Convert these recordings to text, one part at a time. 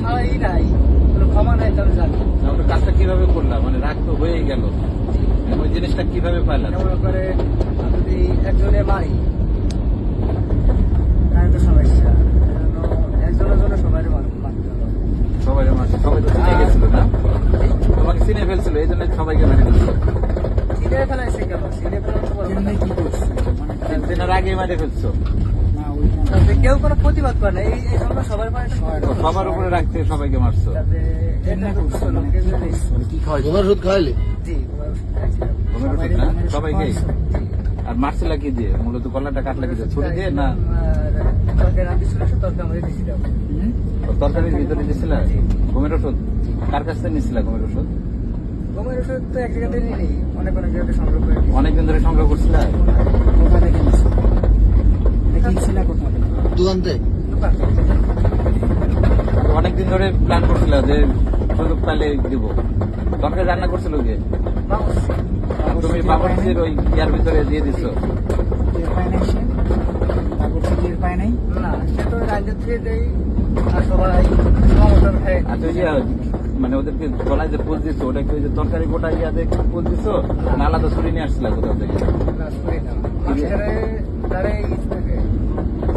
সারাই নাই, কোনো ক্ষমা নাই, তো আমি জানি। ওটা কাজটা কিভাবে করলাম, মানে রাগ তো হয়েই গেল, ওই জিনিসটা কিভাবে পাইলাম? মনে করে যদি একজনে মারি তাহলে তো সমস্যা, একজনের জন্য সবাই মারতে হবে। সবাই মারছে, সবাই তো চিনে গেছিল না, তোমাকে চিনে ফেলছিল, এই জন্য সবাইকে মেরে ফেলছিল। চিনে ফেলাইছে কেন? চিনে ফেলানো কি করছে, দিনের আগে মেরে ফেলছো? কেউ কোনো প্রতিবাদ করে না, এই জন্য সবার মানে সবার উপরে রাখতে সবাইকে মারছো? কি খাওয়াই? ঘুমের ওষুধ খাওয়াইলে? জি, ঘুমের ওষুধ না সবাইকে? আর মারছিলা কি দিয়ে? মূলত গলাটা কাটলা কি দিয়ে, ছুরি দিয়ে না তরকারি রাঁধি ছিল, তরকারি আমরা দিয়েছিলাম। তরকারির ভিতরে দিয়েছিলা ঘুমের ওষুধ? কার কাছ থেকে নিয়েছিলা ঘুমের ওষুধ? ঘুমের ওষুধ তো এক জায়গাতে নিয়ে নিই, অনেক জায়গাতে সংগ্রহ করে নিই। অনেকদিন ধরে সংগ্রহ করছিলা? কোথা থেকে নিয়েছিলা? কোথা থেকে? দোকান থেকে? দোকান থেকে। অনেকদিন ধরে প্ল্যান করছিল যে সুযোগ পাইলে দিব। তরকারি রান্না করছিল গিয়ে তুমি বাবরচির ওই ইয়ার ভিতরে দিয়ে দিছো? না, সে তো রাজ্যের থেকে দেই, আর সবাই সমস্যার খায়। আচ্ছা, ওই যে মানে ওদেরকে গলায় যে পোজ দিছো, ওটা কি ওই যে তরকারি গোটা ইয়া দিয়ে পোজ দিছো না আলাদা ছুরি নিয়ে আসছিল কোথাও থেকে? না, শুনি না। মাস্টারে তারে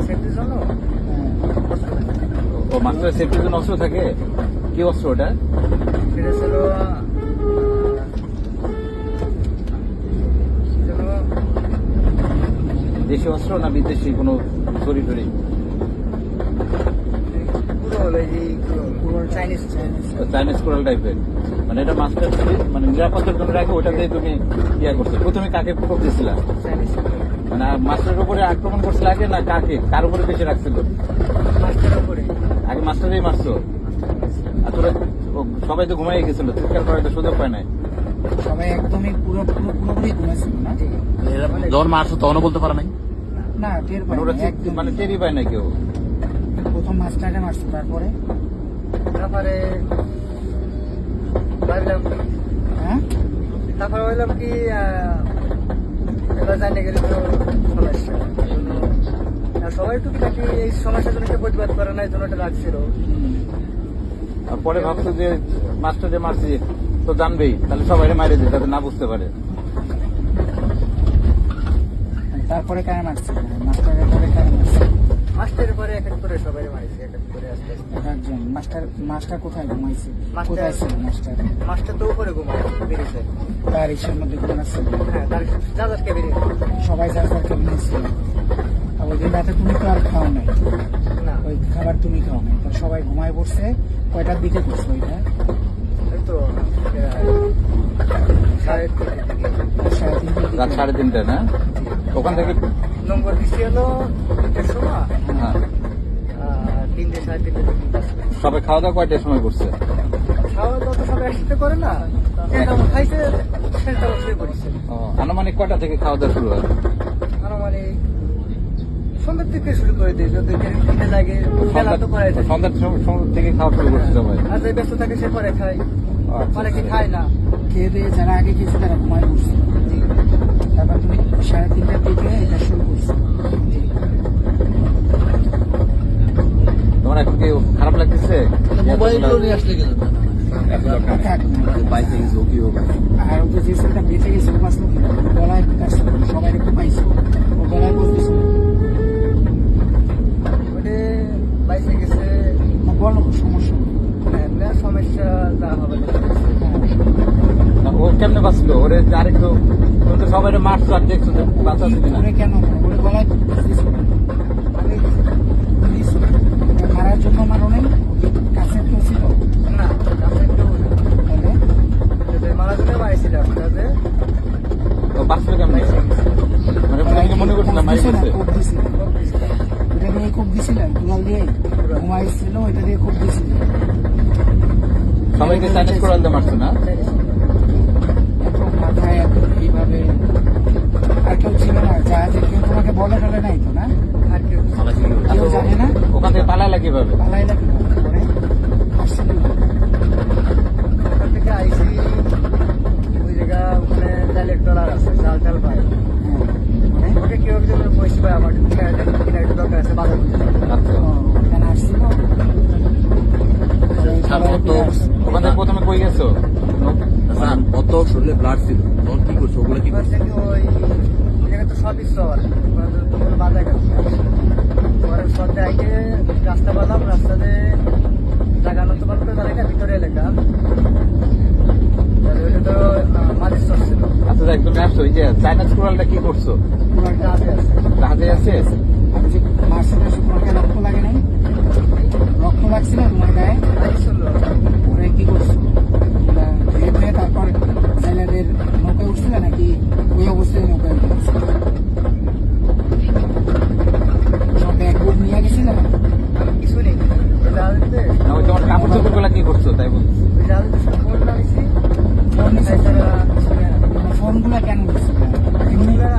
সেফটির জন্য ও মাস্টার সেফটির জন্য অস্ত্র থাকে? কি অস্ত্র ওটা? সেটা ছিল দেশি অস্ত্র না বিদেশি কোনো ছড়ি টড়ি? পুরো হলো এই যে পুরো চাইনিজ চাইনিজ কোরাল টাইপের, মানে এটা মাস্টার মানে নিরাপত্তার জন্য রাখে, ওটা দিয়ে তুমি ইয়া করছো। প্রথমে কাকে কোপ দিয়েছিলা? চাইনিজ মানে মাস্টারের উপরে আক্রমণ করছিল আগে না কাকে, কার উপরে বেশি রাখছিল? মাস্টারের উপরে। আগে মাস্টারেই মারছো? আর তোরা সবাই তো ঘুমাই গেছিল, চিৎকার করার তো সুযোগ পায় নাই? সবাই একদমই পুরোপুরি ঘুমাইছিল না। যখন মারছো তখনও বলতে পারে নাই? না, টের মানে ওরা মানে টেরই পায় না কেউ? প্রথম মাস্টারকে মারছো, তারপরে ভাবলাম হ্যাঁ, তারপরে বললাম কি এবার জানিয়ে গেলে তো সমস্যা, সবাই টুকিটাকি এই সমস্যার জন্য কেউ প্রতিবাদ করে না, এই জন্য এটা রাখছিল। আর পরে ভাবছো যে মাস্টার যে মারছি তো জানবেই, তাহলে সবাই মারে দেয় যাতে না বুঝতে পারে। তারপরে কারে মারছে? মাস্টারের পরে কারে মারছে? মাস্টারের পরে এক এক করে সবাই মারছে, এক এক করে আস্তে আস্তে। মাস্টার কোথায় ঘুমাইছে? কোথায় ছিল মাস্টার? মাস্টার তো উপরে ঘুমায়, বেরিয়েছে তার ইসের মধ্যে ঘুমাচ্ছে। হ্যাঁ, তার যার ক্যাবিনে সবাই যার ক্যাবিনে ছিল। আর ওই দিন রাতে তুমি তো আর খাও নাই না, ওই খাবার তুমি খাও নাই, তো সবাই ঘুমায় পড়ছে। কয়টার দিকে করছো ওইটা? তো রাত 3:30 না? ওখান থেকে নম্বর দিচ্ছি হলো 3টার সময়, হ্যাঁ। 3টে 3:30। সবাই খাওয়া দাওয়া কয়টার সময় করছে? খাওয়া দাওয়া তো সবাই একসাথে করে না, খাইছে সেটা শুয়ে পড়ছে। আনুমানিক কয়টা থেকে খাওয়া দাওয়া শুরু হয়? আনুমানিক সন্ধ্যার থেকে শুরু করে দিই, যদি কিনে লাগে খেলা তো করে দেয়। সন্ধ্যার সময় থেকে খাওয়া শুরু করছে সবাই? আর যে ব্যস্ত থাকে সে পরে খায়, আচ্ছা। অনেকে খায় না, খেয়ে দিয়ে যারা আগে খেয়েছে তারা ঘুমায় পড়ছে। তারপর তুমি 3:30টার দিকে এটা শুরু করছো। তোমার এখন কি খারাপ লাগতেছে? মোবাইলগুলো নিয়ে আসলে কেন? আর ওদের যে ছেলেটা বেঁচে গেছে ও বাঁচলো কি? গলায় সবাই একটু পাইছে, ও গলায় বলতেছে ওটা বাইসে গেছে। বলো সমস্যা, সমস্যা যা হবে। ও কেমনে বাঁচলো? ওরে আরেকটু সবাই মারছো আর দেখছো বাঁচা কিনা? কেন ওরে গলায় মারার জন্য মারো নাই? কাছে কেউ ছিল না, কাছে কেউ না, মারার জন্য মারিছিলাম। বাঁচলো কেমনে? মানে মনে করছিলাম মারি গেছে। ওটা দিয়ে কোপ দিছিলেন, দুলাল দিয়ে ঘুমাইছিল, ওইটা দিয়ে কোপ দিছিল। সবাইকে চাইনিজ কোরাল দিয়ে মারছো না? মাথায় এইভাবে আর কেউ ছিল না, যা যে কেউ তোমাকে বলে টলে নাই তো না? আর কেউ জানে না? ওখান থেকে পালাইলা কিভাবে? পালাইলা কিভাবে? পরে আসছিল ওখান থেকে আইসি, ওই জায়গা ওখানে ডাইলেক্ট ডলার আছে, চাল চাল পায়। ওকে কেউ একজন পয়সা পায়, আমার কিনা একটু দরকার আছে বাজার। আচ্ছা। ওখানে আসছিল কত ওখান থেকে প্রথমে কই গেছো? স্যার কত শরীরে ব্লাড ছিল তখন কি করছো ওগুলো কি এবার করছো দেখি ওই জায়গায় তো সবই সবার কোনো বাধা গেছে পরে সন্ধ্যে আগে রাস্তা পেলাম রাস্তাতে জায়গা নতুন পারতো এলাকা ভিতরে এলাকা তাহলে ওইটা তো মাঝে চর ছিল আচ্ছা দেখ তুমি আসছো ওই যে চাইনা স্কুলটা কি করছো? জাহাজে আছে জাহাজে আছে? আমি যে মার্শাল তোমার গায়ে রক্ত লাগে নাই রক্ত লাগছিল তোমার গায়ে লাগছিল ওরা কি করছো ধীরে তারপর জেলেদের নৌকায় উঠছিল নাকি ওই অবস্থায় নৌকায় উঠেছিল ব্যাগ বুক নিয়ে গেছিল কিছু নেই জাহাজে না ওই তোমার কাপড় চোপড় গুলা কি করছো তাই বলছি। জাহাজে ফোন লাগিয়েছি ফোনগুলো কেন করছিল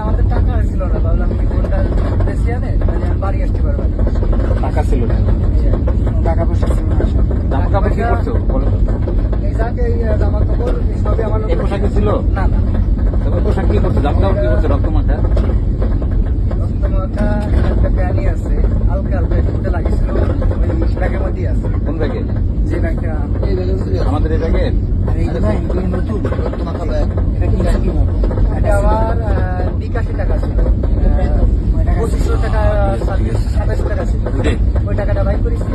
আমাদের টাকা হয়েছিল না ভাবলাম কি ফোনটা বেশি আনে তাহলে আমি বাড়ি আসতে পারবো টাকা ছিল না, টাকা পয়সা ছিল না জামা কাপড় কি করছো বলো তো? এই যাকে জামা কাপড় সবই আমার এই পোশাক কি ছিল? না না তবে পোশাক কি করছো? জামা কাপড় কি করছো? রক্তমাখা রক্তমাখা একটা প্যানি আছে হালকা হালকা একটু লাগিয়েছিল ওই ব্যাগের মধ্যেই আছে কোন ব্যাগে? যে ব্যাগটা এই ব্যাগে আমাদের এই ব্যাগে? এইগুলো নতুন রক্ত মাখা ব্যাগ এটা কি এটা আমার 81 টাকা ছিল 2500 টাকা সার্ভিস 27 টাকা ছিল জি। ওই টাকাটা বাইক করেছি